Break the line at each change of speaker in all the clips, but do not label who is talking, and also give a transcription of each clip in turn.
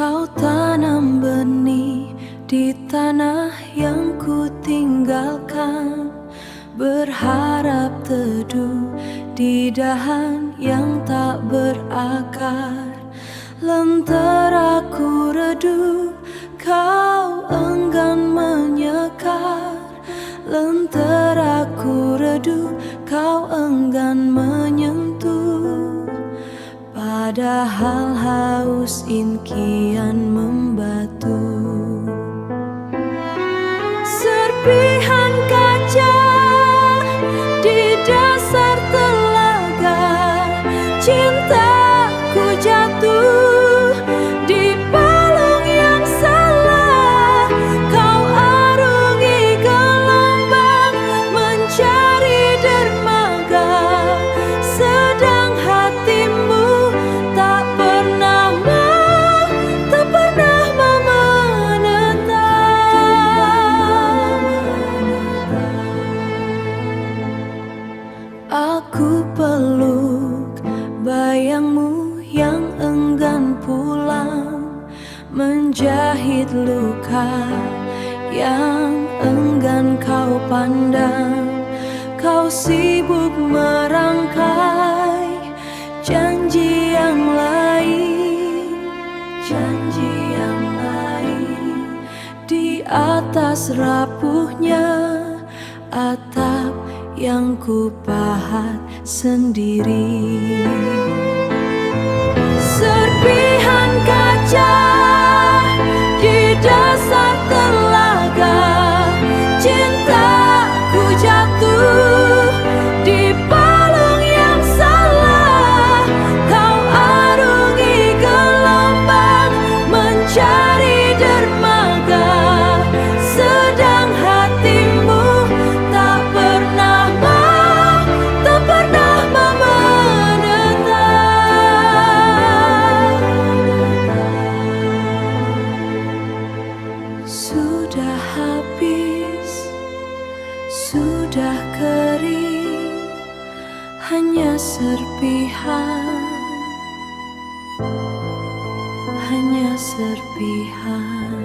Kau tanam benih di tanah yang ku tinggalkan, berharap teduh di dahan yang tak berakar. Lentera ku redup, kau enggan menyekar. Lentera ku redup, kau enggan menyentuh. Padahal haus kian membatu. Serpihan kaca di dasar telaga, cintaku jatuh di palung yang salah. Kau arungi gelombang mencari dermaga, sedang hatimu tak pernah aku peluk bayangmu yang enggan pulang, menjahit luka yang enggan kau pandang. Kau sibuk merangkai janji yang lain, janji yang lain. Di atas rapuhnya atap yang ku pahat sendiri. Serpihan kaca di dasar telaga, cintaku jatuh di palung yang salah. Kau arungi gelombang mencari dermaga, sedang hatimu tak pernah sudah habis, sudah kering, hanya serpihan, hanya serpihan.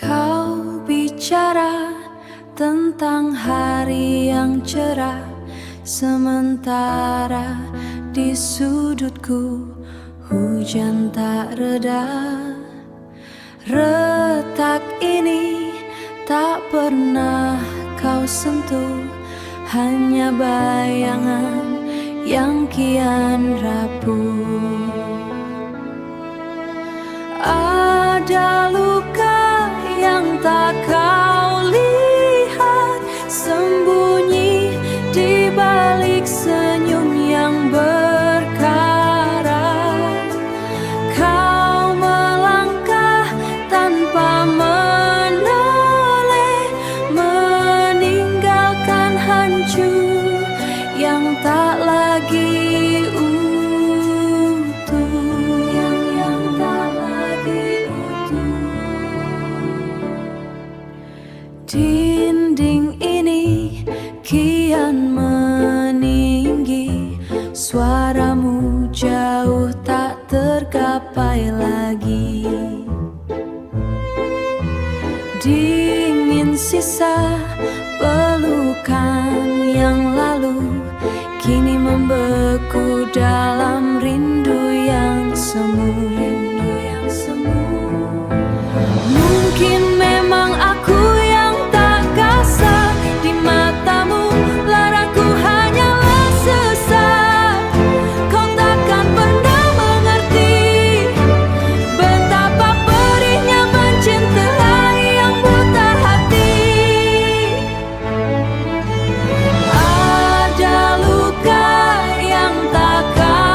Kau bicara tentang hari yang cerah, sementara di sudutku hujan tak reda. Retak ini tak pernah kau sentuh, hanya bayangan yang kian rapuh. Ada luka yang tak kau lihat, sembunyi di balik senyum yang berkarat. Kau melangkah tanpa menoleh, meninggalkan hancur yang tak lagi utuh, yang tak lagi utuh. Dinding ini kian meninggi, suaramu jauh tak tergapai lagi. Dingin sisa pelukan yang lalu, kini membeku dalam rindu yang semu. Mungkin memang aku yang tak kasar di matamu, laraku hanyalah sesat. Kau takkan pernah mengerti betapa perihnya mencintai yang buta hati. Ada luka yang tak kau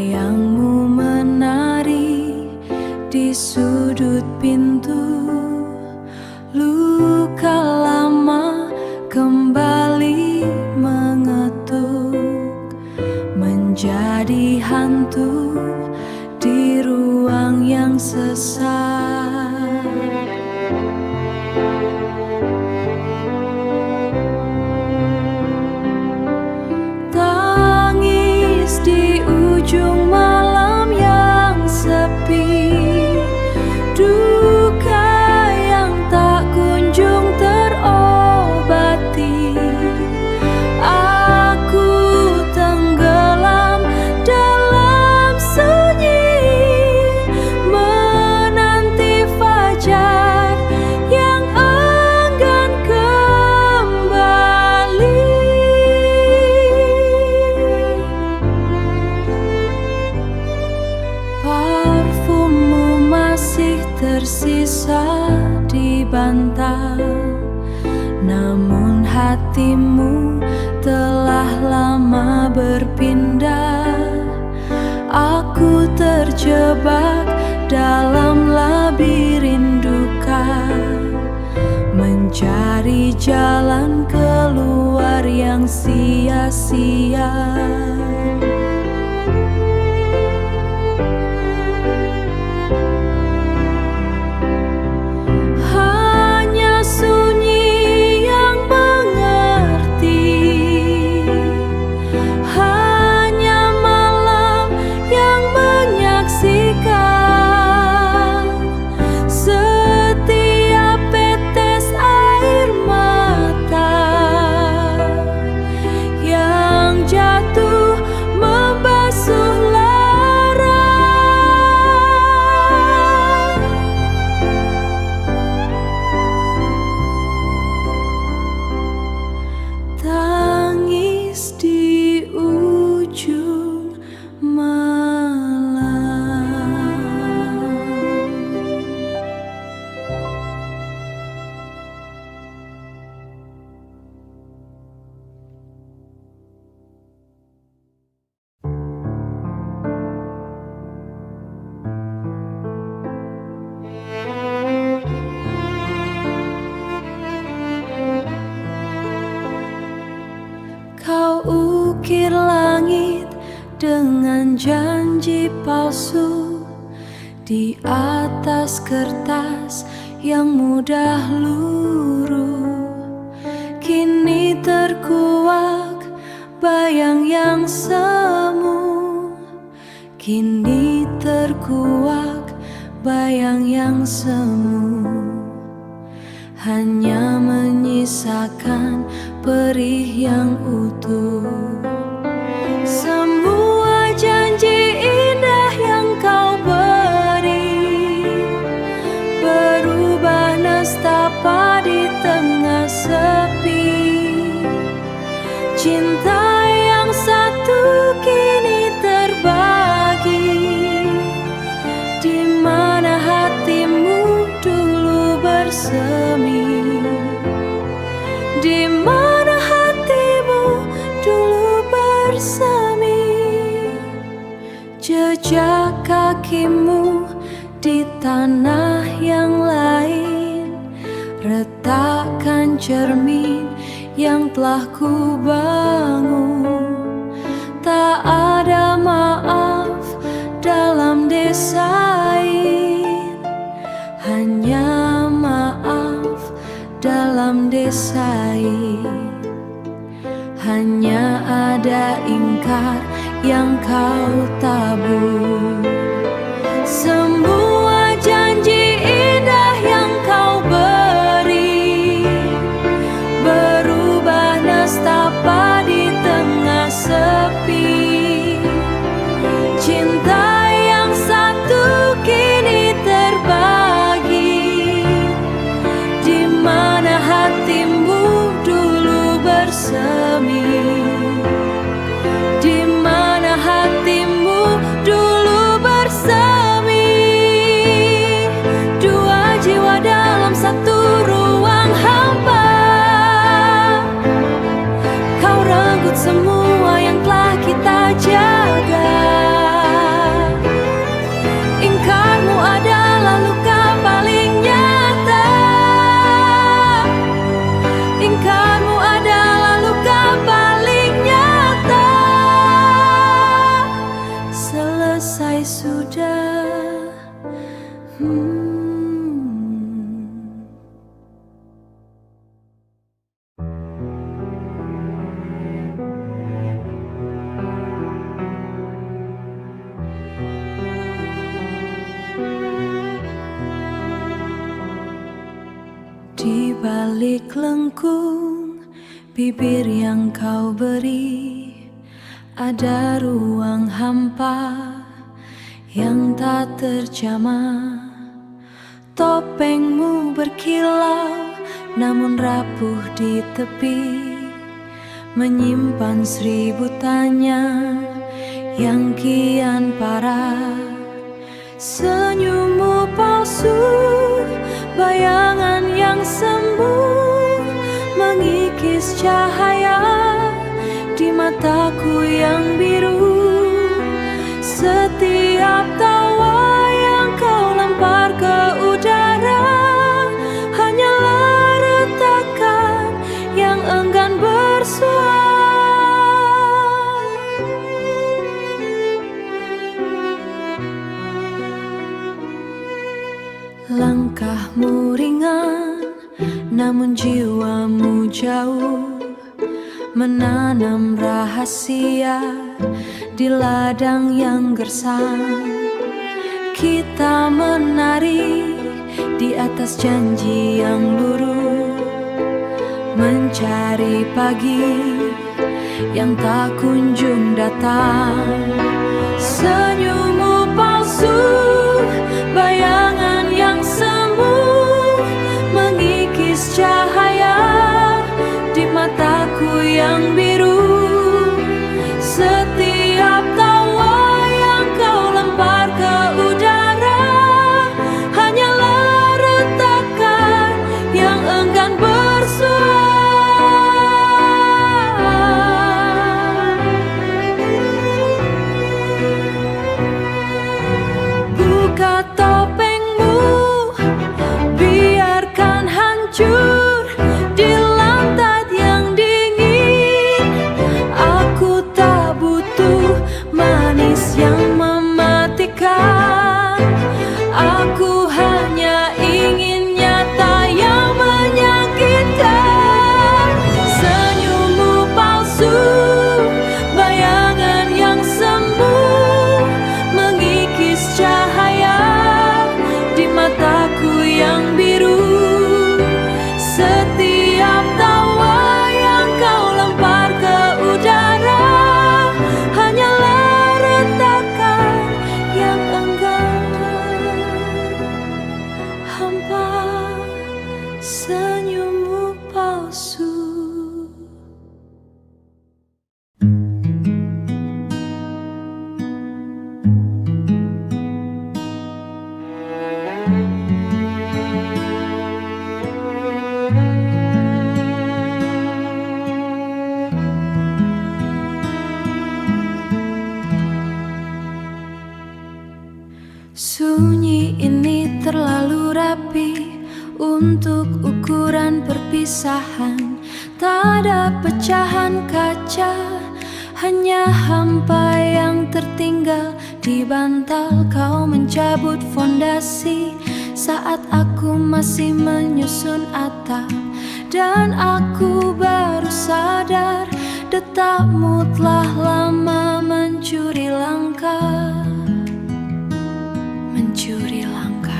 Bayangmu menari di sudut pintu, luka lama kembali mengetuk, menjadi hantu di ruang yang sesak. Tangis di ujung malam yang sepi, duka yang tak kunjung terobati. Aku tenggelam dalam sunyi, menanti fajar yang enggan kembali. Parfummu masih tersisa di bantal, namun hatimu telah lama berpindah. Aku terjebak dalam labirin duka, mencari jalan keluar yang sia-sia. Hanya sunyi yang mengerti, hanya malam yang menyaksikan setiap tetes air mata yang jatuh membasuh lara. Tangis di ujung malam. Kau ukir langit dengan janji palsu di atas kertas yang mudah luruh. Kini terkuak bayang yang semu, kini terkuak bayang yang semu, hanya menyisakan perih yang utuh. Semua janji indah yang kau beri berubah nestapa di tengah sepi. Cinta yang satu kini terbagi, di mana hatimu dulu bersemi, di mana hatimu dulu bersemi. Jejak kakimu di tanah yang lain, retakan cermin yang telah ku bangun. Tak ada maaf dalam desain, hanya maaf dalam desain. Hanya ada ingkar yang kau tabur. Semua janji indah yang kau beri berubah nestapa di tengah sepi. selesai sudah. Di balik lengkung bibir yang kau beri, ada ruang hampa yang tak terjamah. Topengmu berkilau namun rapuh di tepi, menyimpan 1000 tanya yang kian parah. Senyummu palsu, bayangan yang semu, mengikis cahaya di mataku yang biru. Setiap tawa yang kau lempar ke udara hanyalah retakan yang enggan bersuara. Langkahmu ringan, namun jiwamu jauh, menanam rahasia di ladang yang gersang. Kita menari di atas janji yang luruh, mencari pagi yang tak kunjung datang. Senyummu palsu, bayangan yang semu, mengikis cahaya di mataku yang biru. Setiap tawa yang kau lempar ke udara hanyalah retakan yang enggan bersuara. Buka topengmu, biarkan hancur di lantai yang dingin. Aku tak butuh manis yang mematikan. Aku hanya ingin nyata yang menyakitkan. Senyummu palsu, bayangan yang semu, mengikis cahaya di mataku yang biru. Setiap tawa yang kau lempar ke udara hanyalah retakan yang enggan hampa. Senyummu palsu. Sunyi ini terlalu rapi untuk ukuran perpisahan. Tak ada pecahan kaca, hanya hampa yang tertinggal di bantal. Kau mencabut fondasi saat aku masih menyusun atap, dan aku baru sadar detakmu telah lama mencuri langkah. Mencuri langkah.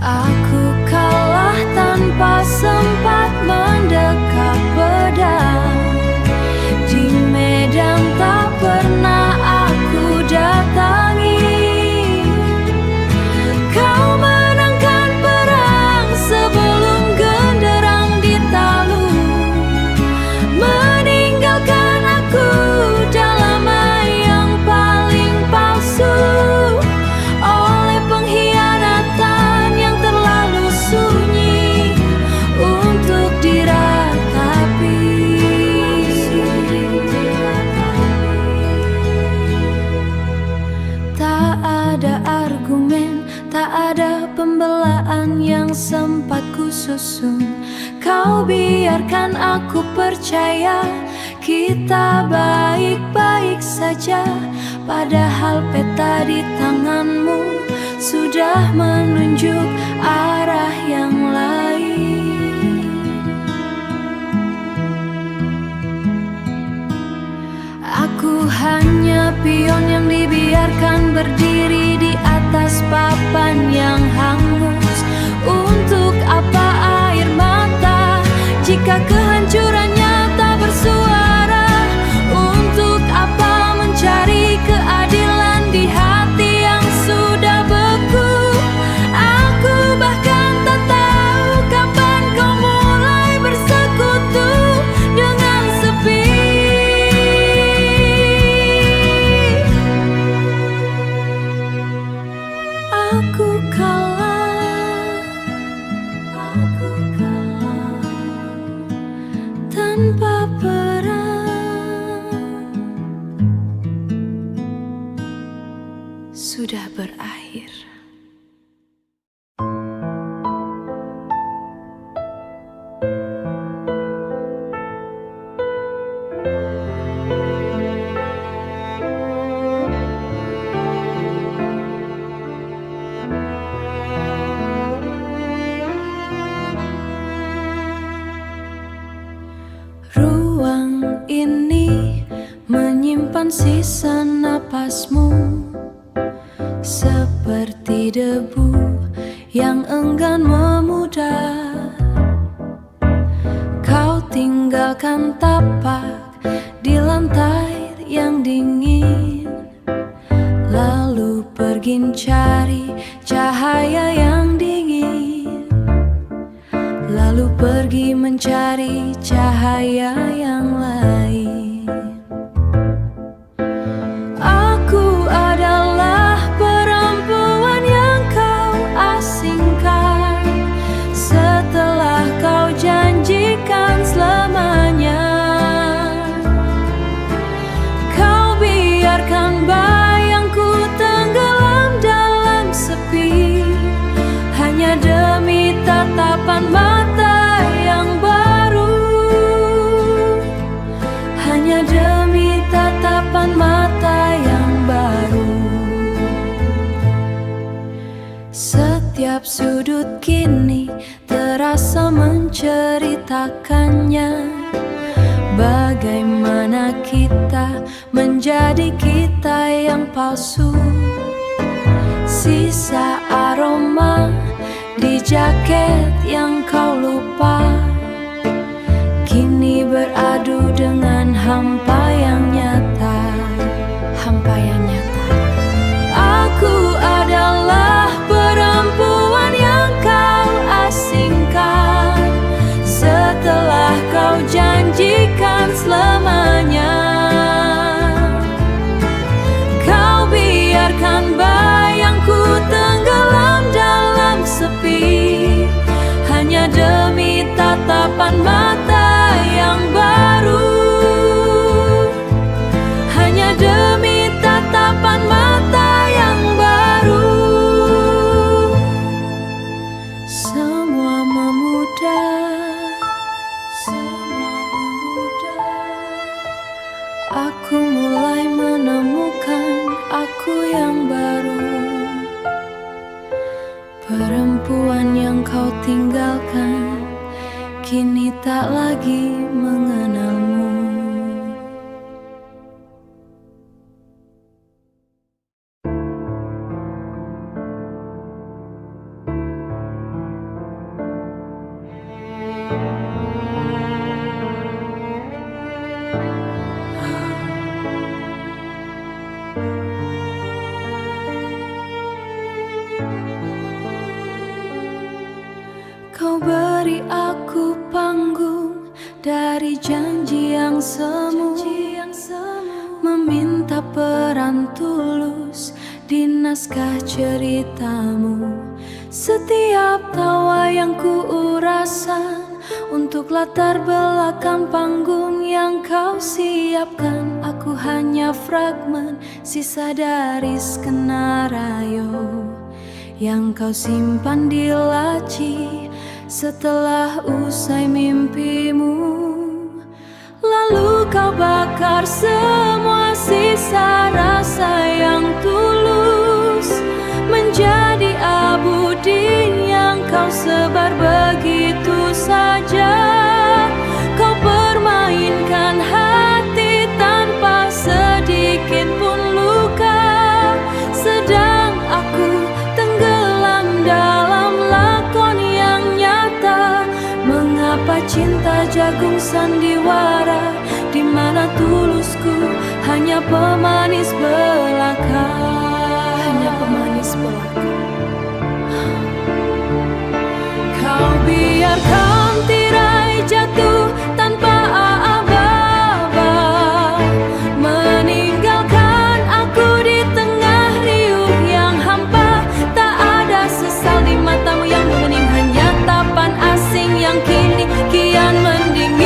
Aku kalah tanpa sempat mendekat pedang. Di medan tak pernah aku datangi. Kau menangkan perang sebelum genderang ditalu, meninggalkan aku dalam yang paling palsu. Oleh pengkhianatan yang terlalu sunyi untuk diratapi. Tak ada argumen, tak ada pembelaan yang sempat ku susun. Kau biarkan aku percaya kita baik-baik saja, padahal peta di tanganmu sudah menunjuk arah yang lain. Aku hanya pion yang dibiarkan berdiri di atas papan yang hangus. Untuk apa air mata jika kehancurannya tak bersuara? Untuk apa mencari keadilan di hati yang sudah beku? Aku bahkan tak tahu kapan kau mulai bersekutu dengan sepi. Aku kalah tanpa perang, sudah berakhir. Ruang ini menyimpan sisa napasmu, seperti debu yang enggan memudar. Kau tinggalkan tapak di lantai yang dingin, lalu pergi cari cahaya yang dingin, lalu pergi mencari cahaya yang lain. Aku adalah perempuan yang kau asingkan setelah kau janjikan selamanya. Kau biarkan bayangku tenggelam dalam sepi, hanya demi tatapan mata yang baru, hanya demi tatapan mata yang baru. Setiap sudut kini terasa menceritakannya, bagaimana kita menjadi kita yang palsu. Sisa aroma di jaket yang kau lupa, kini beradu dengan hampa yang nyata, hampa yang nyata. Aku adalah perempuan yang kau asingkan setelah kau janjikan selamanya. Kau biarkan bayangku tenggelam dalam sepi, hanya demi tatapan mata yang baru, hanya demi tatapan mata yang baru. Semua memudar, semua memudar. Aku mulai menemukan aku yang baru. Perempuan yang kau tinggalkan kini tak lagi mengenalmu. Kau beri aku panggung dari janji yang semu, meminta peran tulus di naskah ceritamu. Setiap tawa yang ku urasan untuk latar belakang panggung yang kau siapkan, aku hanya fragmen sisa dari skenario yang kau simpan di laci setelah usai mimpimu. Lalu kau bakar semua sisa rasa yang tulus menjadi abu din yang kau sebar begitu saja. Kau permainkan hati tanpa sedikit pun luka, sedang aku tenggelam dalam lakon yang nyata. Mengapa cinta jagung sandiwara, di mana tulusku hanya pemanis belaka, hanya pemanis belaka. Kau biarkan tirai jatuh tanpa aba-aba, meninggalkan aku di tengah riuh yang hampa. Tak ada sesal di matamu yang bening, hanya tapan asing yang kini kian mendingin.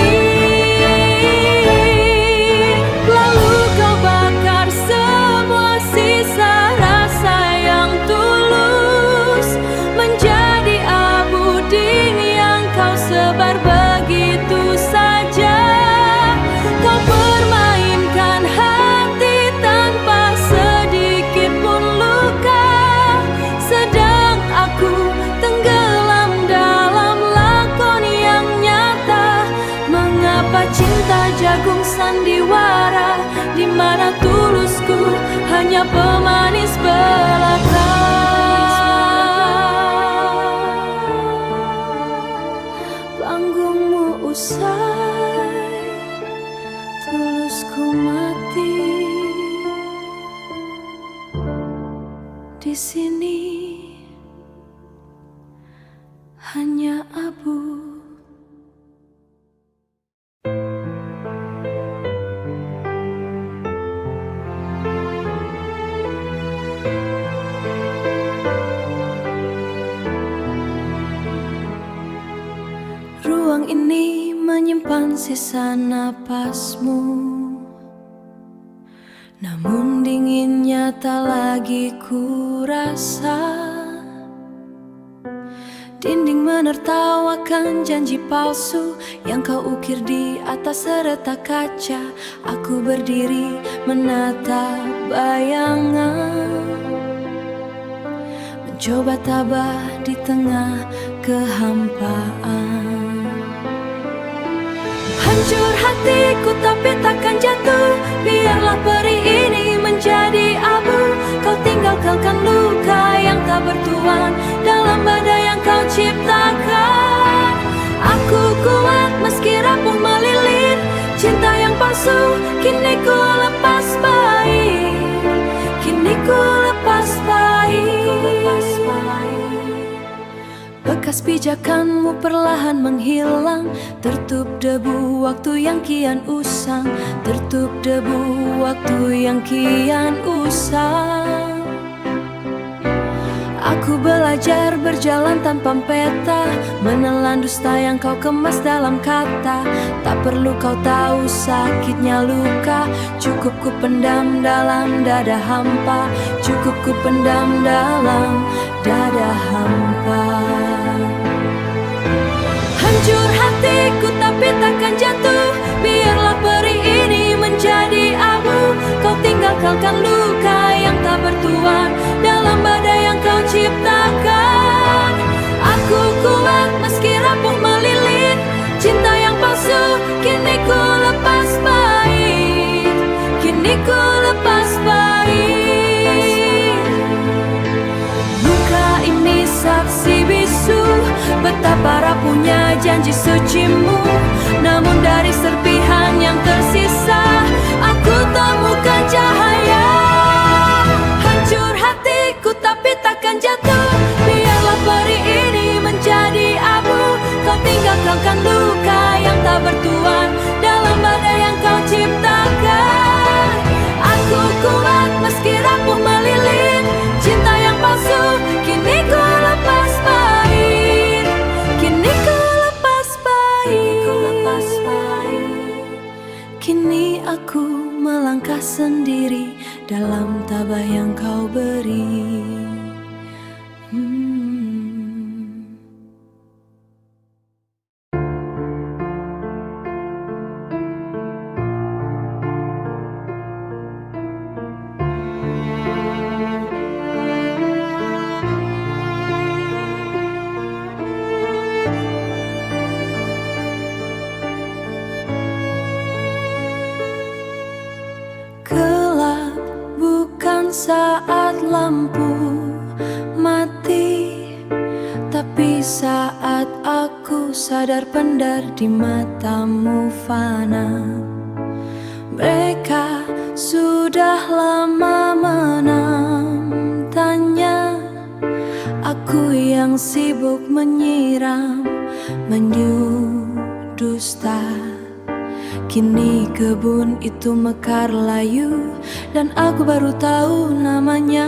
Lalu kau bakar semua sisa rasa yang tulus menjadi abu din yang kau sebar begitu saja. Kau permainkan hati tanpa sedikit pun luka, sedang aku tenggelam dalam lakon yang nyata. Mengapa cinta jagung sandiwara, di mana tulusku hanya pemanis belaka. Panggungmu usai, tulusku mati. Di sini hanya abu. Ruang ini menyimpan sisa napasmu, namun dinginnya tak lagi kurasa. Dinding menertawakan janji palsu yang kau ukir di atas seretak kaca. Aku berdiri menatap bayangan, mencoba tabah di tengah kehampaan. Hancur hatiku tapi takkan jatuh, biarlah peri ini menjadi abu. Kau tinggalkan luka yang tak bertuan dalam badai yang kau ciptakan. Aku kuat meski rapuh melilit, cinta yang palsu kini ku lepas pahit, kini ku lepas pahit. Bekas pijakanmu perlahan menghilang, tertutup debu waktu yang kian usang, tertutup debu waktu yang kian usang. Aku belajar berjalan tanpa peta, menelan dusta yang kau kemas dalam kata. Tak perlu kau tahu sakitnya luka, cukup ku pendam dalam dada hampa, cukup ku pendam dalam dada hampa. Hancur hatiku tapi takkan jatuh, biarlah peri ini menjadi abu. Kau tinggalkan luka yang tak bertuan dalam badai yang kau ciptakan. Aku kuat meski rapuh melilit, cinta yang palsu kini ku lepas pahit, kini ku lepas pahit. Luka ini saksi bisu betapa rapuhnya janji sucimu, namun dari serpihan yang tersisa aku temukan cahaya. Hancur hatiku tapi takkan jatuh, biarlah peri ini menjadi abu. Kau tinggalkan luka yang tak bertuan dalam badai yang kau ciptakan. Aku kuat meski rapuh melilit, cinta yang palsu kini ku lepas pahit, kini ku lepas pahit. Kini aku melangkah sendiri dalam tabah yang kau beri. saat lampu mati, tapi saat aku sadar pendar di matamu fana. Mereka sudah lama menang, tanya aku yang sibuk menyiram, mendusta. Kini kebun itu mekar layu dan aku baru tahu namanya.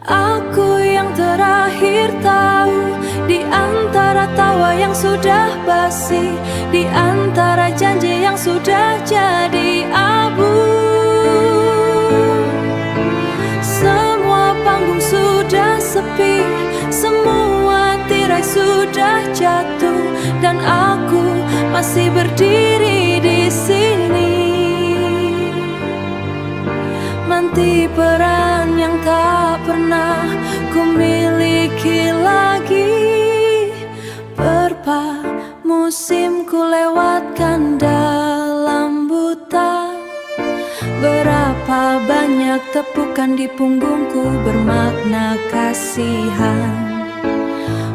Aku yang terakhir tahu di antara tawa yang sudah basi, di antara janji yang sudah jadi abu. Semua panggung sudah sepi, semua tirai sudah jatuh, dan aku masih berdiri di sini. Menanti peran yang tak pernah ku miliki lagi. Berapa musim ku lewatkan dalam buta, berapa banyak tepukan di punggungku bermakna kasihan.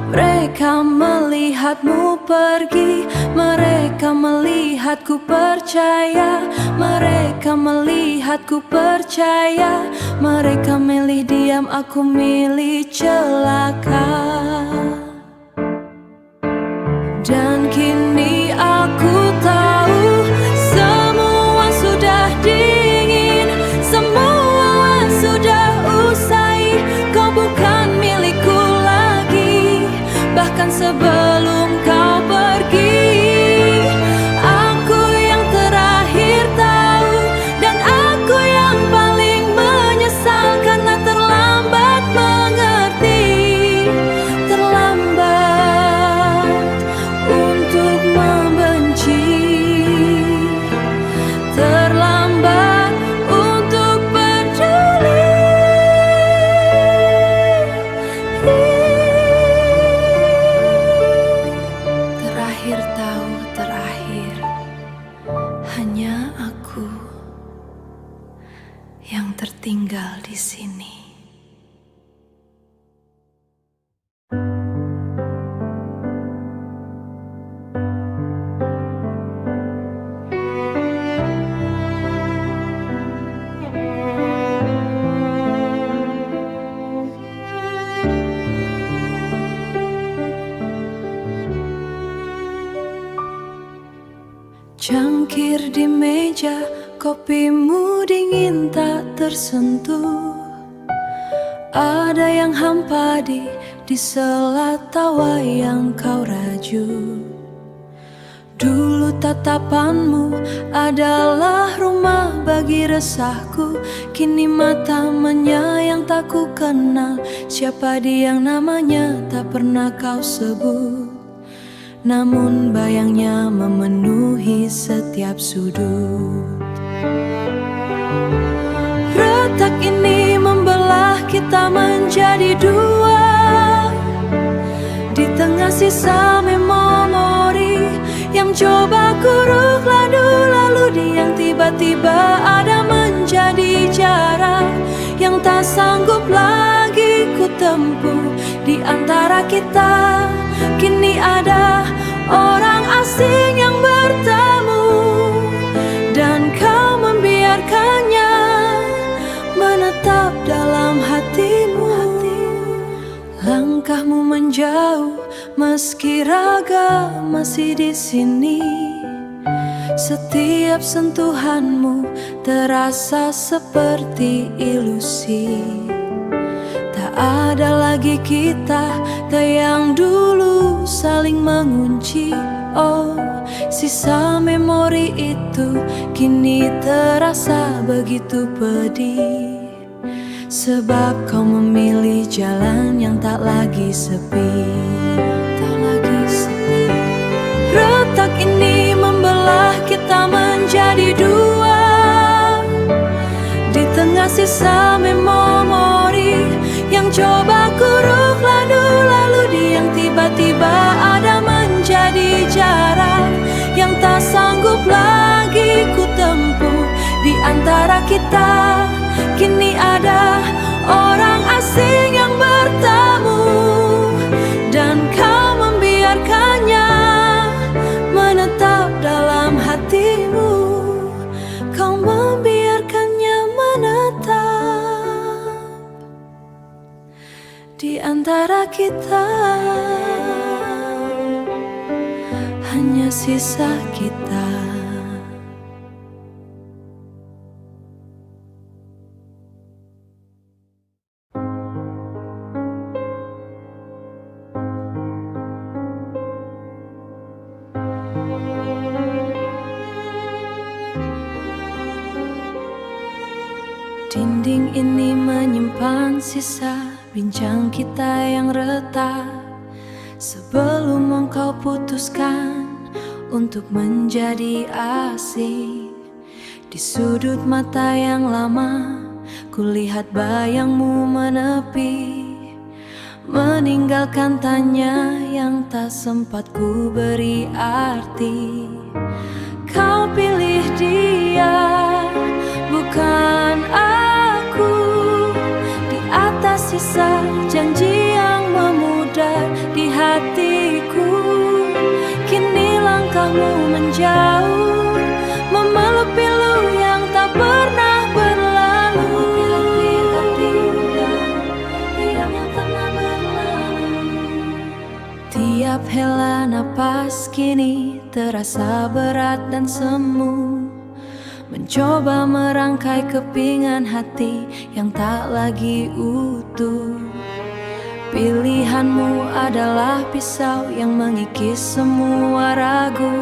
Mereka melihatmu pergi, mereka melihatku percaya, mereka melihatku percaya, mereka milih diam, aku milih celaka. Dan kini aku tahu semua sudah dingin, semua sudah usai. Kau bukan milikku lagi, bahkan sebelum kau pergi. Aku yang terakhir tahu, dan aku yang paling menyesal karena terlambat mengerti, terlambat untuk membenci, terlambat untuk peduli. Terakhir tahu, terakhir hanya aku yang tertinggal di sini. Cangkir di meja, kopimu dingin tak tersentuh. Ada yang hampa di sela tawa yang kau raju. Dulu tatapanmu adalah rumah bagi resahku, kini mata menyayang tak ku kenal. Siapa dia yang namanya tak pernah kau sebut, namun bayangnya memenuhi setiap sudut. Retak ini membelah kita menjadi dua, di tengah sisa memori yang coba kuruk lalu diam, tiba-tiba ada menjadi jarak yang tak sanggup lagi ku tempuh. Di antara kita kini ada orang asing yang bertemu, dan kau membiarkannya menetap dalam hatimu. Langkahmu menjauh meski raga masih di sini. Setiap sentuhanmu terasa seperti ilusi. Tak ada lagi kita, tak yang dulu saling mengunci. Oh, sisa memori itu kini terasa begitu pedih, sebab kau memilih jalan yang tak lagi sepi, tak lagi sepi. Retak ini membelah kita menjadi dua, di tengah sisa memori yang coba kuruk lalu diam, tiba-tiba ada menjadi jarak yang tak sanggup lagi ku tempuh. Di antara kita kini Di antara kita hanya sisa kita. Dinding ini menyimpan sisa bincang kita yang retak sebelum engkau putuskan untuk menjadi asing. Di sudut mata yang lama kulihat bayangmu menepi, meninggalkan tanya yang tak sempat ku beri arti. Kau pilih dia, bukan aku. Di atas sisa janji yang memudar di hatiku, kini langkahmu menjauh, memeluk pilu yang tak pernah berlalu. Tiap hela napas kini terasa berat dan semu, mencoba merangkai kepingan hati yang tak lagi utuh. Pilihanmu adalah pisau yang mengikis semua ragu,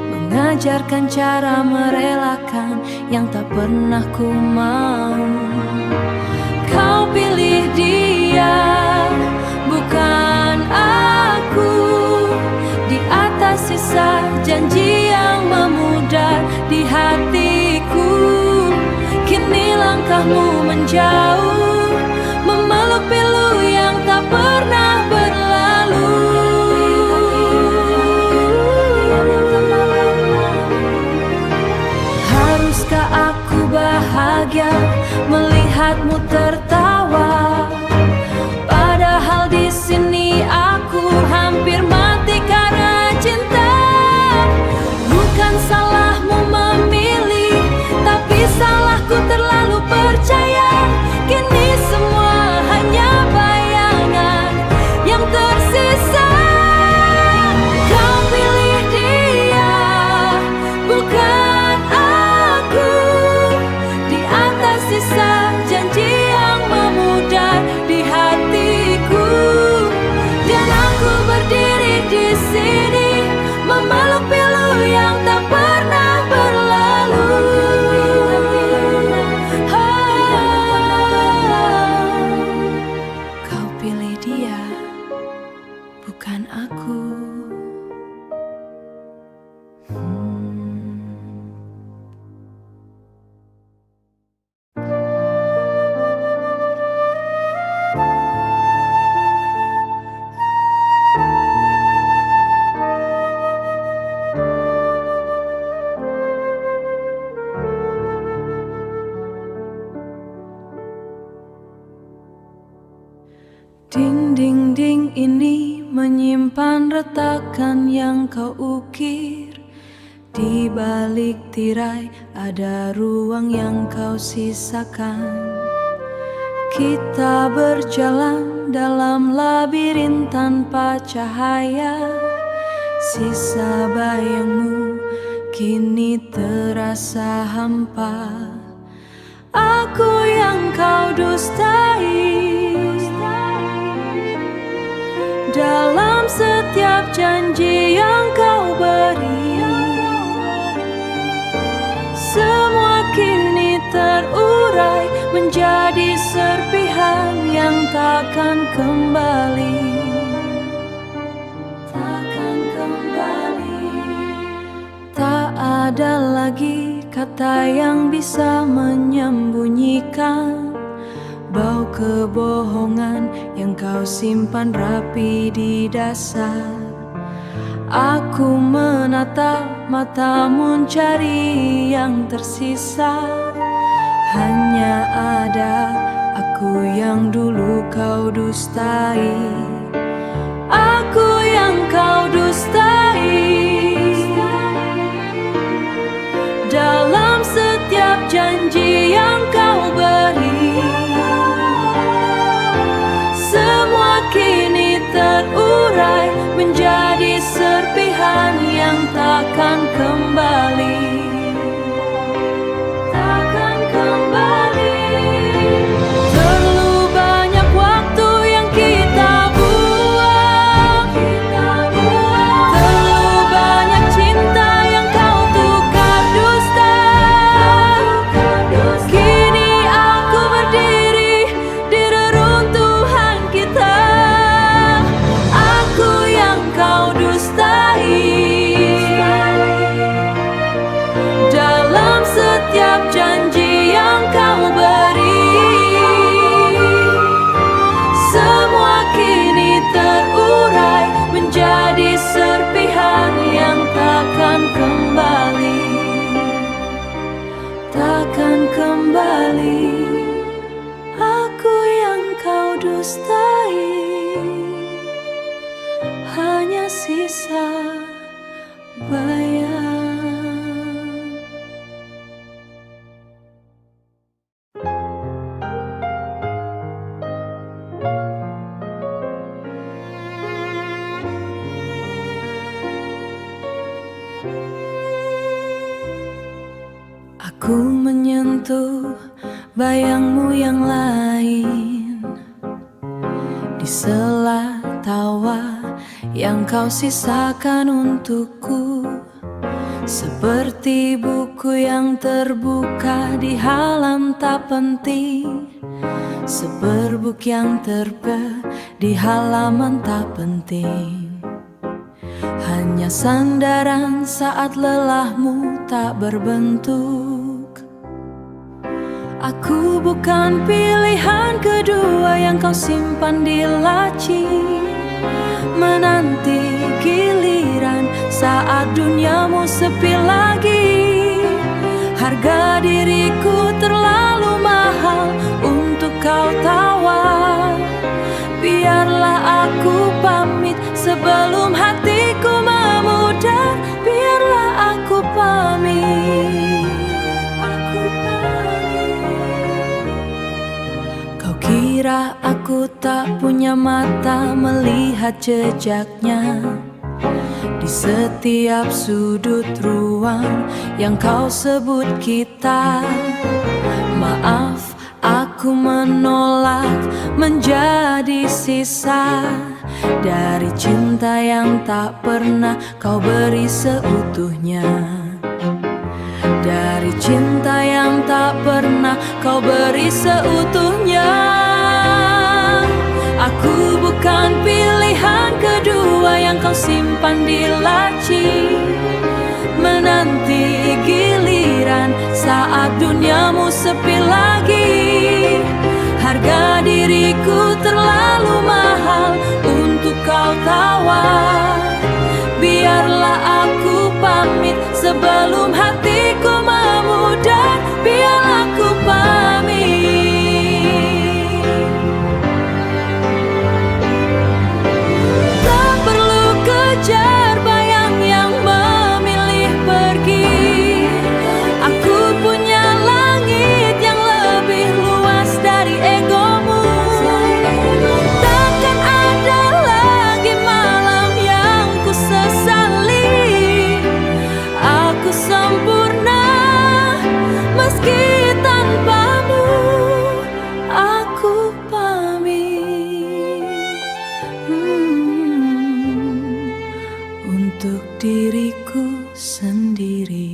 mengajarkan cara merelakan yang tak pernah ku mau. Kau pilih dia, bukan aku. Di atas sisa janji yang memudar di hatiku, kini langkahmu menjauh, memeluk pilu yang tak pernah berlalu. Haruskah aku bahagia melihatmu tertawa, padahal di sini aku hampir mati karena cinta. Bukan salahmu memilih, tapi salahku terlalu percaya. Kini semua hanya bayangan yang tersisa. Kau pilih dia, bukan aku. Di atas sisa janji yang memudar di hatiku, dan aku berdiri di sini memeluk pilu yang tak pernah berlalu. Kau pilih dia, bukan aku. Dinding ini menyimpan retakan yang kau ukir. Di balik tirai ada ruang yang kau sisakan. Kita berjalan dalam labirin tanpa cahaya. Sisa bayangmu kini terasa hampa. Aku yang kau dustai dalam setiap janji yang kau beri. Semua kini terurai menjadi serpihan yang takkan kembali. Takkan kembali. Tak ada lagi kata yang bisa menyembunyikan bau kebohongan yang kau simpan rapi di dasar. Aku menatap matamu mencari yang tersisa. Hanya ada aku yang dulu kau dustai. Aku yang kau dustai. Dalam setiap janji yang kau beri, dustai, hanya sisa bayang. Aku menyentuh bayangmu yang lain di sela tawa yang kau sisakan untukku, seperti buku yang terbuka di halaman tak penting, seperbuk yang terpel di halaman tak penting. Hanya sandaran saat lelahmu tak berbentuk. Aku bukan pilihan kedua yang kau simpan di laci, menanti giliran saat duniamu sepi lagi. Harga diriku terlalu mahal untuk kau tawar. Biarlah aku pamit sebelum hatiku memudar. Biarlah aku pamit. Kau kira aku tak punya mata melihat jejaknya di setiap sudut ruang yang kau sebut kita. Maaf, aku menolak menjadi sisa dari cinta yang tak pernah kau beri seutuhnya, dari cinta yang tak pernah kau beri seutuhnya. Aku bukan pilihan kedua yang kau simpan di laci, menanti giliran saat duniamu sepi lagi. Harga diriku terlalu mahal untuk kau tawar. Biarlah aku pamit sebelum hatiku memudar. Biar aku pamit. Tak perlu kejar bayang yang memilih pergi. Aku punya langit yang lebih luas dari egomu. Takkan ada lagi malam yang ku sesali. Aku sempurna meski tanpamu. Aku pamit untuk diriku sendiri.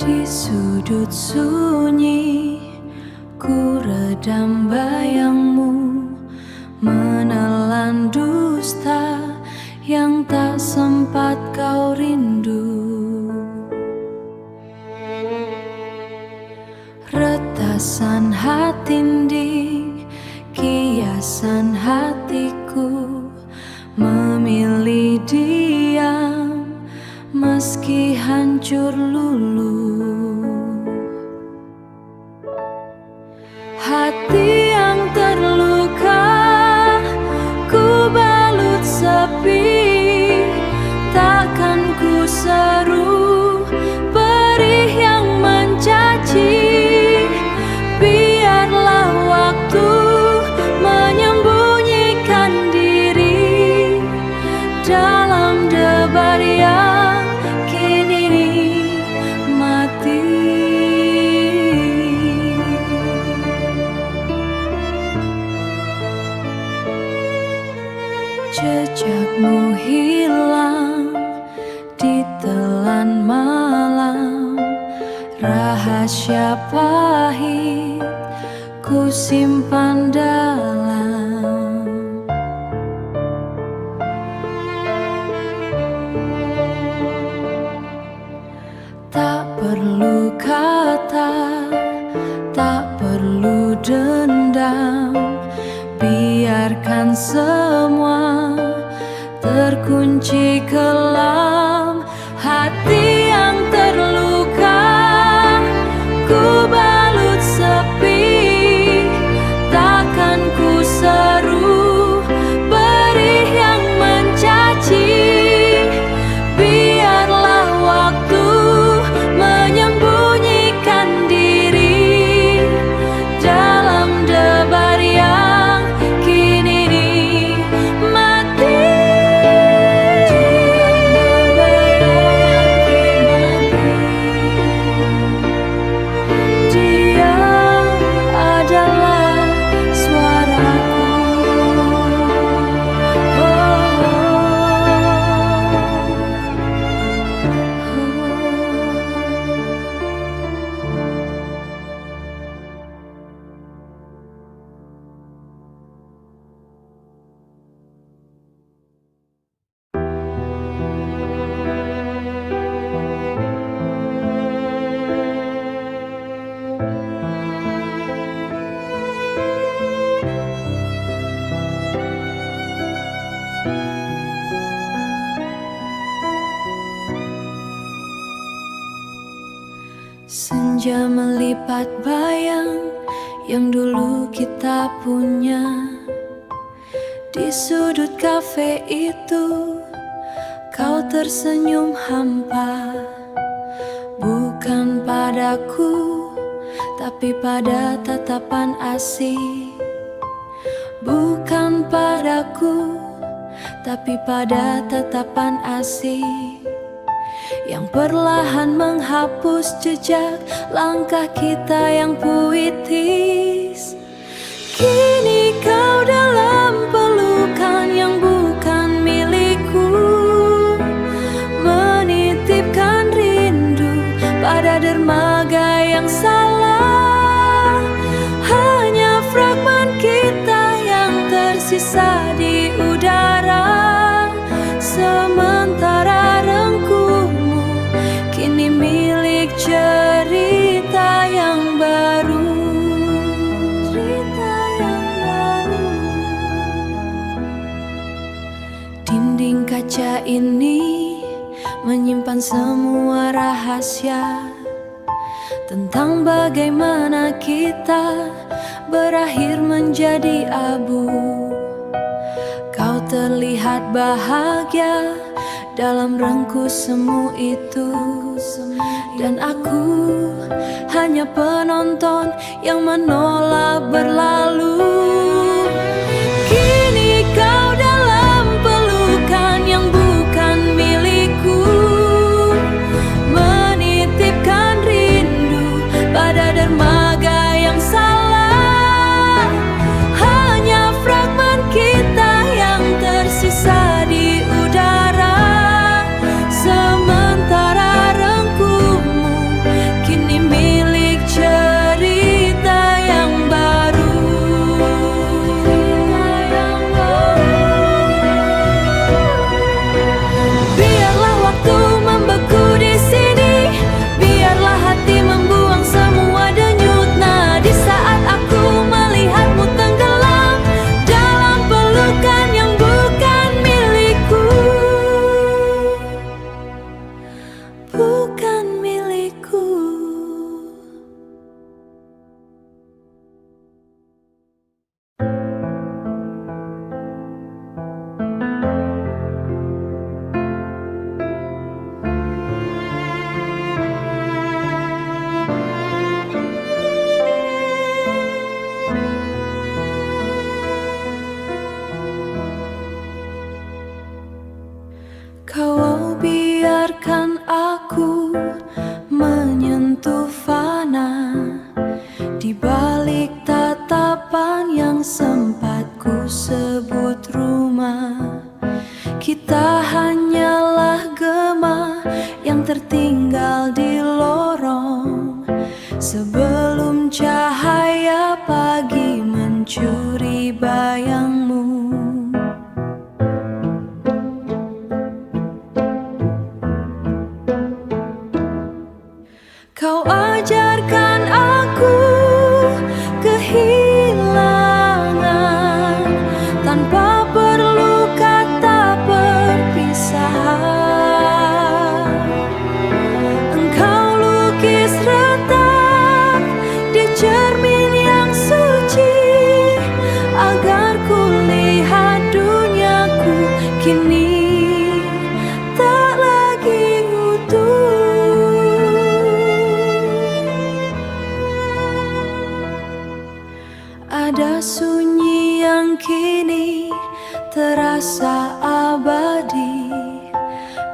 Di sudut sunyi ku redam bayangmu, menelan dusta yang tak sempat kau rindu. Retasan hati tindik, kiasan hatiku memilih diam meski hancur luluh. Hati yang terluka ku balut sepi, takkan ku seru perih yang mencaci. Biarlah waktu menyembunyikan diri dalam debar yang kini mati. Jejakmu hilang ditelan malam, rahasia pahit ku simpan dalam. Tak perlu kata, tak perlu suci kelam hati yang terluka. Ku balut sepi, takkan ku seru perih yang mencaci. Biarlah waktu menyembunyikan diri dalam debar yang kini nikmati. Dia adalah suaraku. Senja melipat bayang yang dulu kita punya. Di sudut kafe itu kau tersenyum hampa. Bukan padaku, tapi pada tatapan asing. Bukan padaku, tapi pada tatapan asing yang perlahan menghapus jejak langkah kita yang puitis. Kini kau dalam pelukan yang bukan milikku, menitipkan rindu pada dermaga yang salah. Hanya fragmen kita yang tersisa di udara, sementara rengkuhmu kini milik cerita yang baru. Cerita yang baru. Dinding kaca ini menyimpan semua rahasia tentang bagaimana kita berakhir menjadi abu. Kau terlihat bahagia dalam rengkuh semu itu, dan aku hanya penonton yang menolak berlalu. Kini kau dalam pelukan yang bukan milikku, menitipkan rindu pada dermaga yang salah. Hanya fragmen kita yang tersisa di udara, sementara rengkuhmu kini milik cerita yang baru. Biarlah waktu membeku di sini, biarlah hati membuang semua denyut nadi saat aku melihatmu tenggelam dalam pelukan yang bukan milikku. Bukan milikku. Kau biarkan aku menyentuh fana di balik tatapan yang sempat ku sebut rumah. Kita hanyalah gema yang tertinggal di lorong sebelum cahaya pagi mencuri bayangmu. Kau ajarkan aku kehilangan tanpa perlu kata berpisah. Tanpa sunyi yang kini terasa abadi,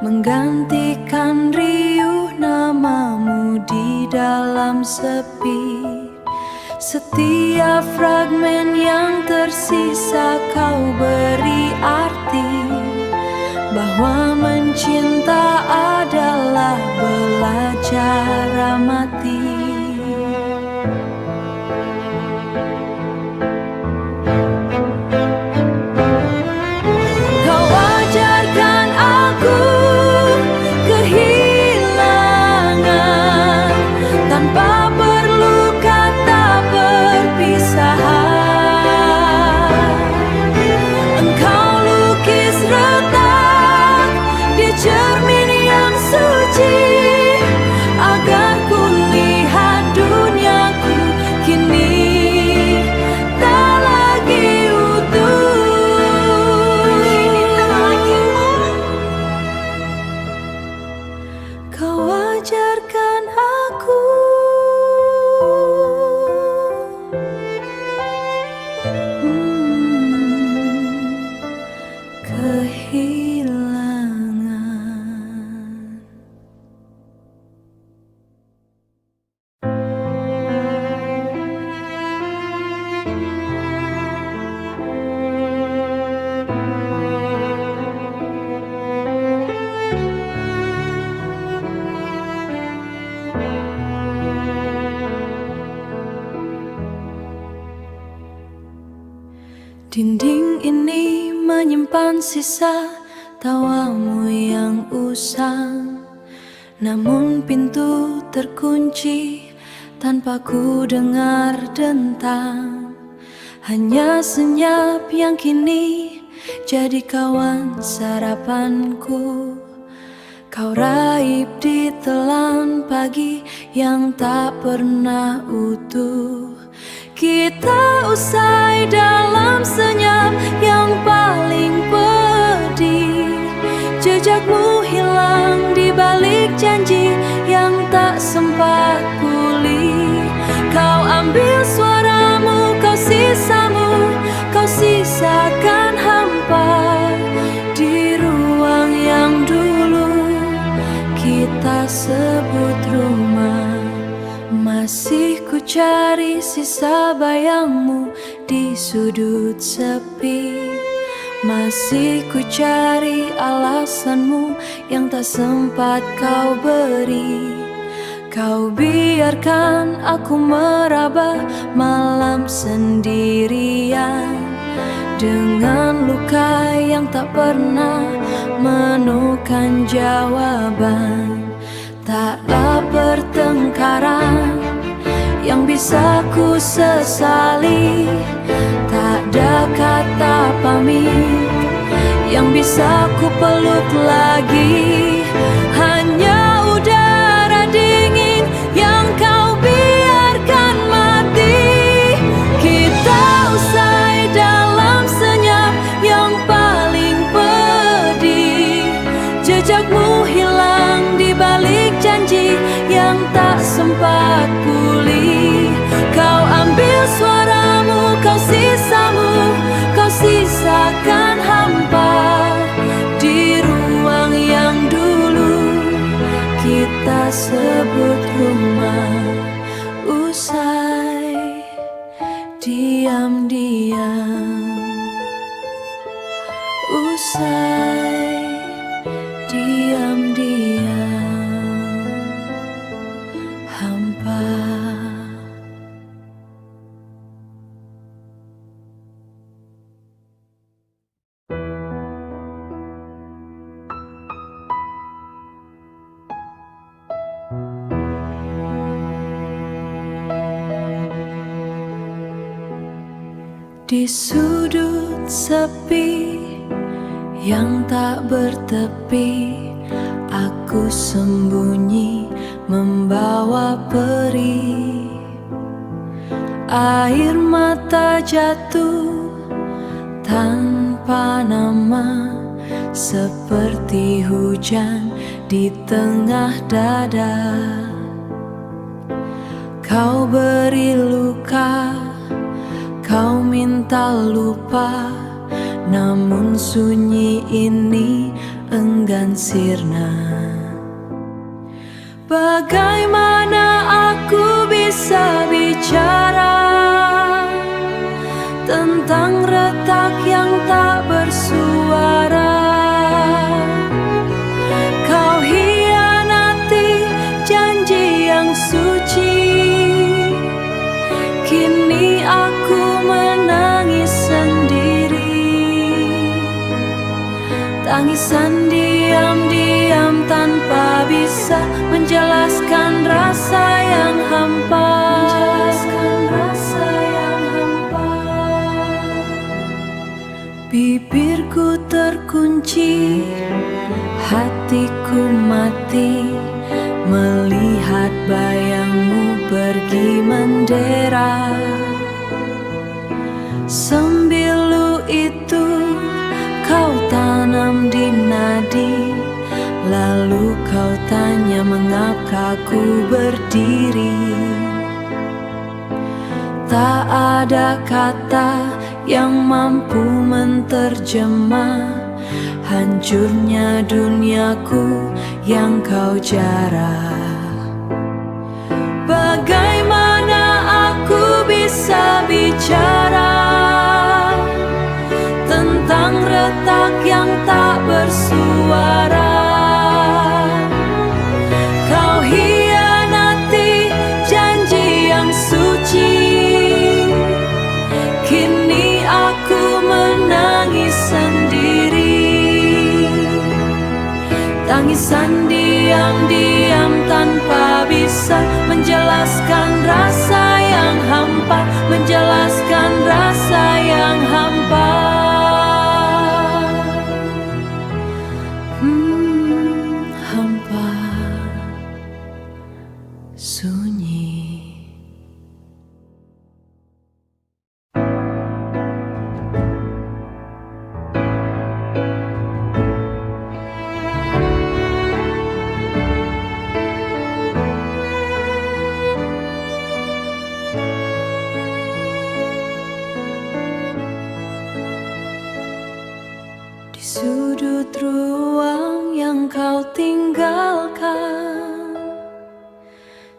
menggantikan riuh namamu di dalam sepi. Setiap fragmen yang tersisa kau beri arti, bahwa mencinta adalah belajar amati. Kau ajarkan aku kehilangan tanpa perlu kata perpisahan. Engkau lukis retak di cermin yang suci, agar ku lihat duniaku kini tak lagi utuh. Kau ajarkan aku kehilangan. Dinding ini menyimpan sisa tawamu yang usang, namun pintu terkunci tanpa ku dengar dentang. Hanya senyap yang kini jadi kawan sarapanku. Kau raib di telan pagi yang tak pernah utuh. Kita usai dalam senyap yang paling pedih. Jejakmu hilang di balik janji yang tak sempat pulih. Kau ambil suaramu, kau sisamu, kau sisakan hampa di ruang yang dulu kita sebut rumah. Masih ku cari sisa bayangmu di sudut sepi. Masih ku cari alasanmu yang tak sempat kau beri. Kau biarkan aku meraba malam sendirian, dengan luka yang tak pernah menemukan jawaban. Taklah pertengkaran yang bisa ku sesali, tak ada kata pamit yang bisa ku peluk lagi. Hanya udara dingin yang kau biarkan mati. Kita usai dalam senyap yang paling pedih. Jejakmu hilang di balik janji yang tak sempat pulih. Kau ambil suaramu, kau sisamu, kau sisakan hampa di ruang yang dulu kita sebut rumah. Usai diam-diam, usai diam-diam, hampa. Di sudut sepi yang tak bertepi, aku sembunyi membawa perih. Air mata jatuh tanpa nama, seperti hujan di tengah dada. Kau beri luka, Kau minta lupa, namun sunyi ini enggan sirna. Bagaimana aku bisa bicara tentang retak yang tak bersuara? Kau hianati janji yang suci, kini aku menangis sendiri. Tangisan diam-diam tanpa bisa menjelaskan rasa yang hampa. Bibirku terkunci, hatiku mati melihat bayangmu pergi mendera. Sembilu itu kau tanam di nadi, lalu kau tanya mengapa ku berdiri. Tak ada kata yang mampu menterjemah hancurnya duniaku yang kau jarah. Bagaimana aku bisa bicara tentang retak yang tak bersuara? Kau hianati janji yang suci, kini aku menangis sendiri. Tangisan diam-diam tanpa bisa menjelaskan rasa yang hampa, menjelaskan rasa yang hampa. Hampa, sunyi. Di sudut ruang yang kau tinggalkan,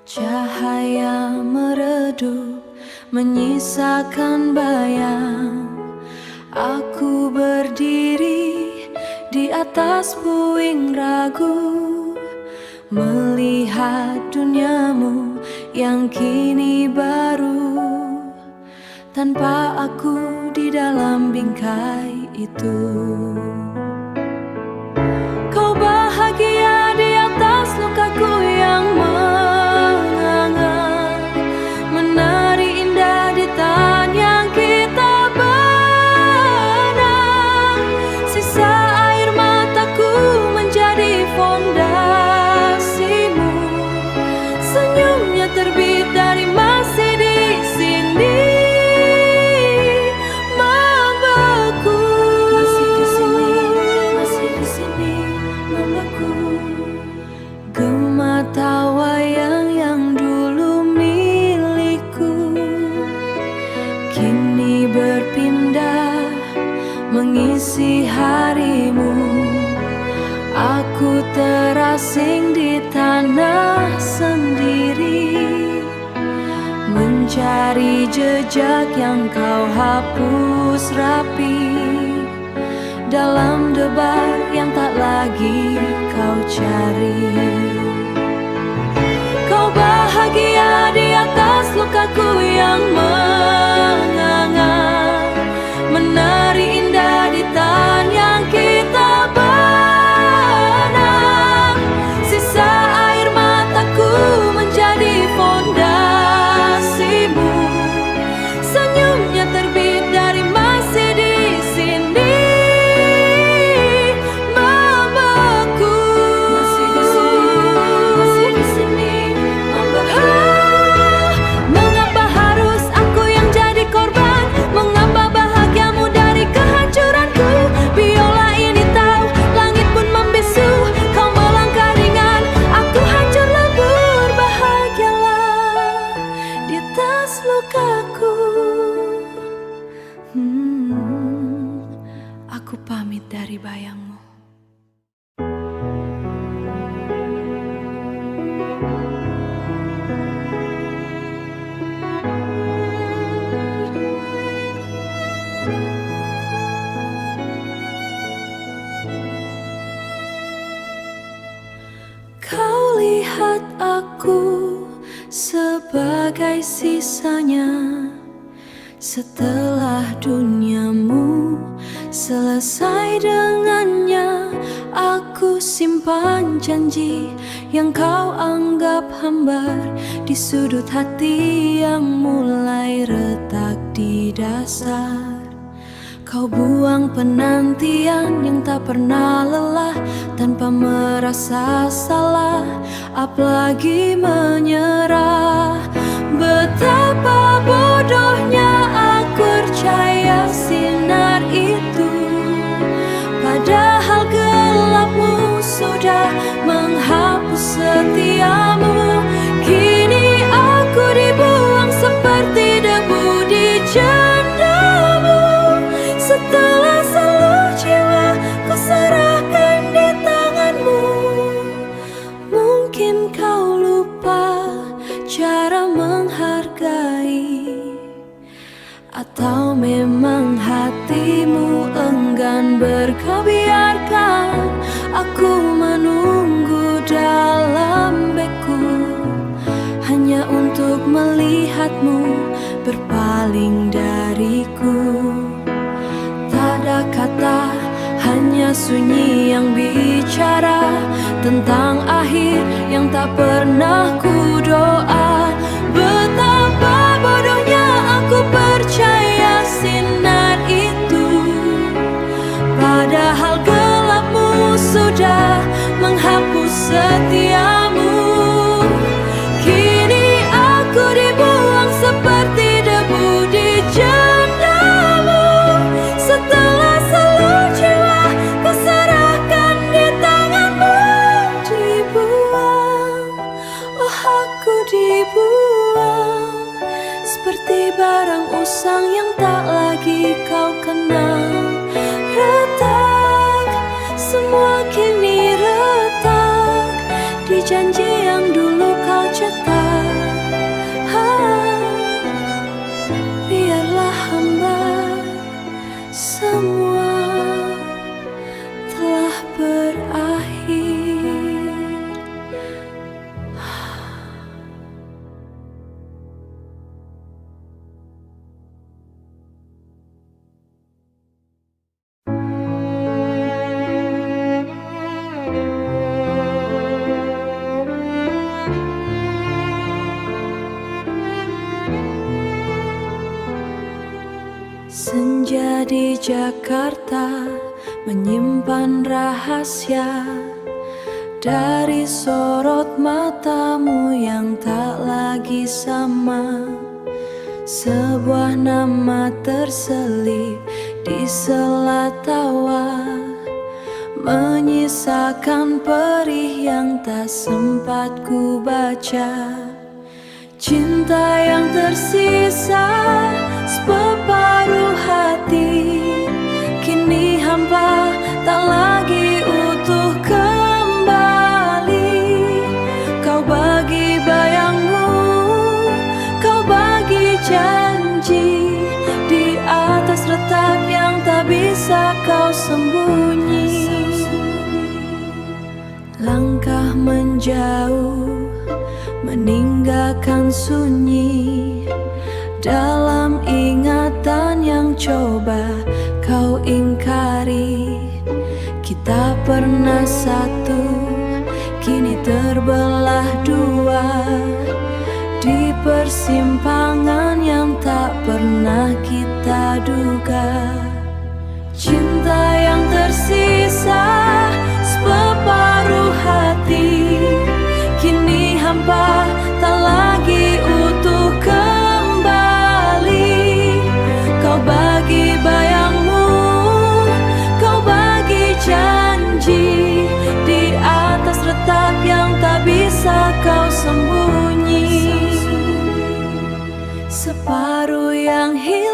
cahaya meredup menyisakan bayang. Aku berdiri di atas puing ragu, melihat duniamu yang kini baru, tanpa aku di dalam bingkai itu. Kau bahagia di atas lukaku yang menganga, menari indah di tahan yang kita benang. Sisa air mataku menjadi fondasimu, senyumnya terbit dari masih di sini. Tawa yang dulu milikku kini berpindah mengisi harimu. Aku terasing di tanah sendiri, mencari jejak yang kau hapus rapi dalam debar yang tak lagi kau cari. Kau bahagia di atas lukaku yang menganga, menari indah di tahan yang kita benang. Sisa air mataku menjadi fondasimu, senyumnya terbit dari masih di sini. Lukaku dari bayangmu. Kau lihat aku sebagai sisanya setelah duniamu selesai dengannya. Aku simpan janji yang kau anggap hambar di sudut hati yang mulai retak di dasar. Kau buang penantian yang tak pernah lelah tanpa merasa salah, apalagi menyerah. Betapa bodohnya aku percaya sinar itu, padahal gelapmu sudah menghapus setiamu. Kini aku dibuang seperti debu di cendamu. Setelah seluruh jiwa ku serahkan di tanganmu. Mungkin kau lupa cara menghargai, atau memang hatimu enggan berkau biarkan aku menunggu dalam beku, hanya untuk melihatmu berpaling dariku. Tak ada kata, hanya sunyi yang bicara tentang akhir yang tak pernah ku doa. Betapa bodohnya aku percaya sinar itu, padahal gelapmu sudah menghapus setiamu. Kini aku dibuang seperti debu di cendamu. Setelah seluruh jiwa ku serahkan di tanganmu. Dibuang, oh aku dibuang seperti barang usang yang tak lagi kau kenal. Retak, semua kini retak di janji yang dulu kau cetak. Biarlah hamba, semua telah berakhir. Senja di Jakarta menyimpan rahasia dari sorot matamu yang tak lagi sama. Sebuah nama terselip di sela tawa, menyisakan perih yang tak sempat ku baca. Cinta yang tersisa separuh hati, kini hampa tak lagi utuh kembali. Kau bagi bayangmu, kau bagi janji di atas retak yang tak bisa kau sembunyi. Langkah menjauh meninggalkan sunyi dalam ingatan yang coba kau ingkari. Kita pernah satu, kini terbelah dua di persimpangan yang tak pernah kita duga. Cinta yang tersisa separuh hati, kini hampa tak lagi utuh kembali. Kau bagi bayangmu, kau bagi janji di atas retak yang tak bisa kau sembunyi. Separuh yang hilang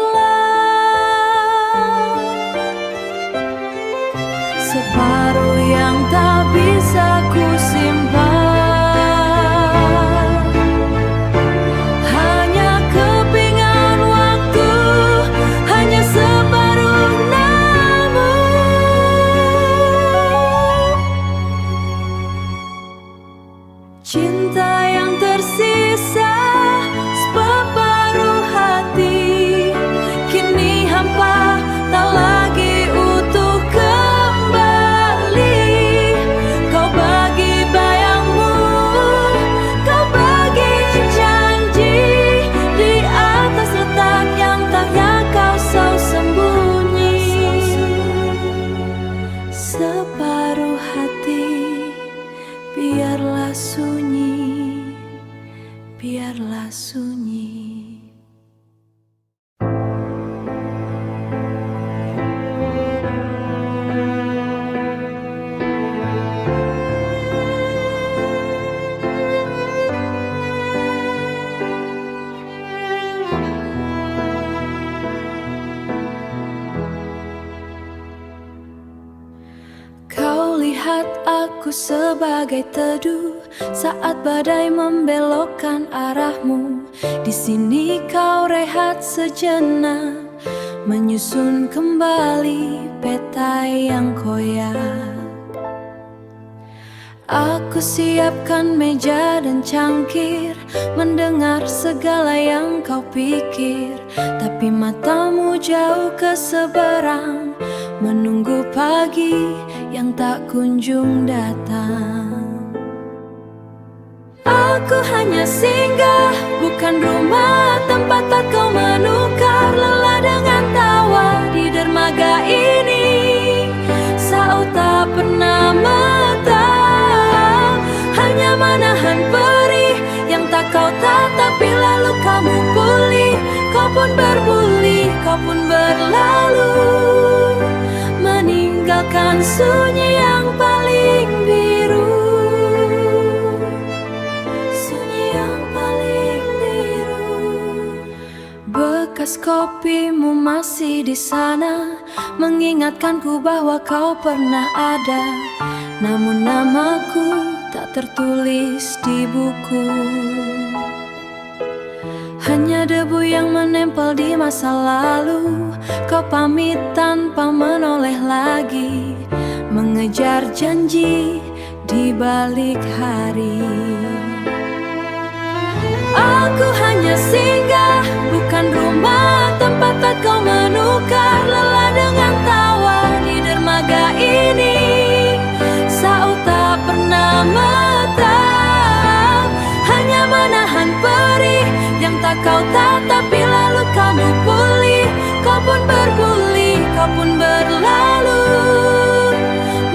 lihat aku sebagai teduh saat badai membelokkan arahmu. Di sini kau rehat sejenak, menyusun kembali peta yang koyak. Aku siapkan meja dan cangkir, mendengar segala yang kau pikir. Tapi matamu jauh ke seberang, menunggu pagi yang tak kunjung datang. Aku hanya singgah, bukan rumah tempat kau menukar lelah dengan tawa di dermaga ini. Saat tak pernah metah, hanya menahan perih yang tak kau tatapi. Lalu kamu pulih, kau pun berbuli, kau pun berlalu, meninggalkan sunyi yang paling biru. Bekas kopimu masih di sana, mengingatkanku bahwa kau pernah ada. Namun namaku tak tertulis di buku. Hanya debu yang menempel di masa lalu. Kau pamit tanpa menoleh lagi, mengejar janji di balik hari. Aku hanya singgah, bukan rumah tempat kau menukar lelah dengan tawa di dermaga ini. Saat tak pernah metah, hanya menahan perih yang tak kau tatapi. Lalu kamu pulih, kau pun berbuli, kau pun berlalu,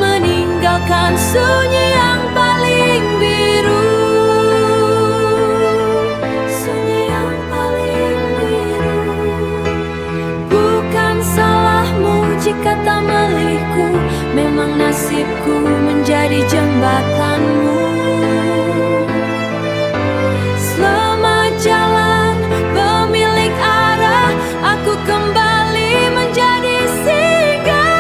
meninggalkan sunyi yang paling biru. Jika tak milikku, memang nasibku menjadi jembatanmu. Selama jalan pemilik arah, aku kembali menjadi singgah.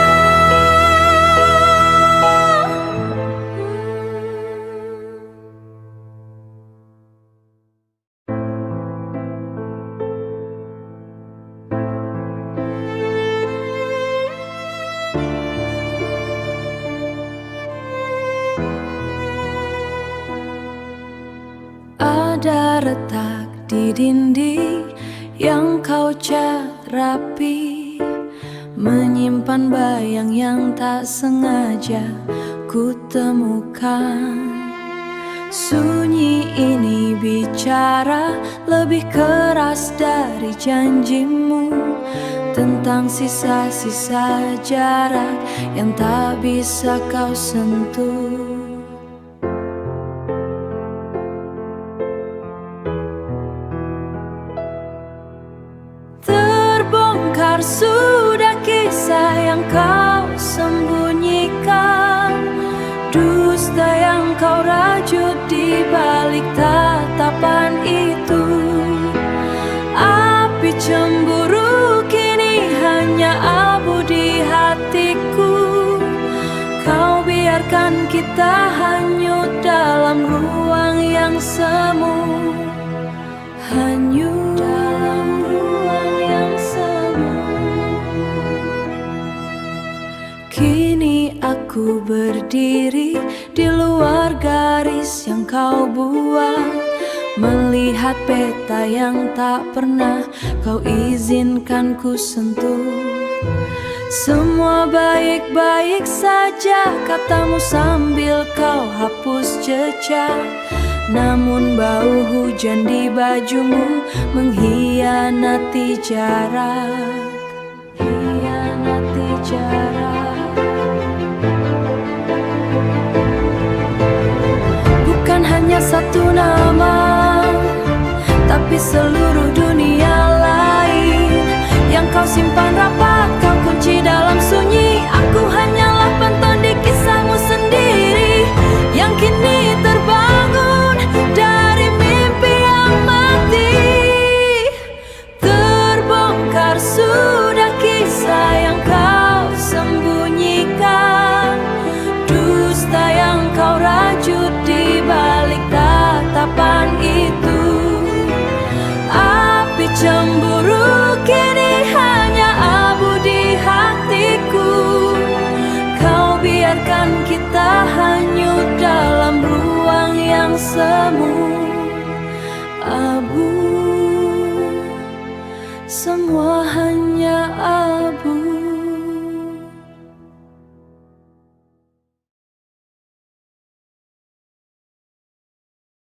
Ada retak di dinding yang kau cat rapi, menyimpan bayang yang tak sengaja ku temukan. Sunyi ini bicara lebih keras dari janjimu, tentang sisa-sisa jarak yang tak bisa kau sentuh. Sudah kisah yang kau sembunyikan, dusta yang kau rajut di balik tatapan itu. Api cemburu kini hanya abu di hatiku. Kau biarkan kita hanyut dalam ruang yang semu, hanyut dalam ruang yang semu. Kini aku berdiri di luar garis yang kau buat, melihat peta yang tak pernah kau izinkan ku sentuh. Semua baik-baik saja, katamu sambil kau hapus jejak. Namun bau hujan di bajumu mengkhianati jarak, hianati jarak. Bukan hanya satu nama, tapi seluruh dunia lain yang kau simpan rapat, kau kunci dalam sunyi. Aku hanyalah penonton di kisahmu sendiri, yang kini terbangun dari mimpi yang mati. Terbongkar sudah kisah yang kau sembunyikan, dusta biarkan kita hanyut dalam ruang yang semu. Abu, semua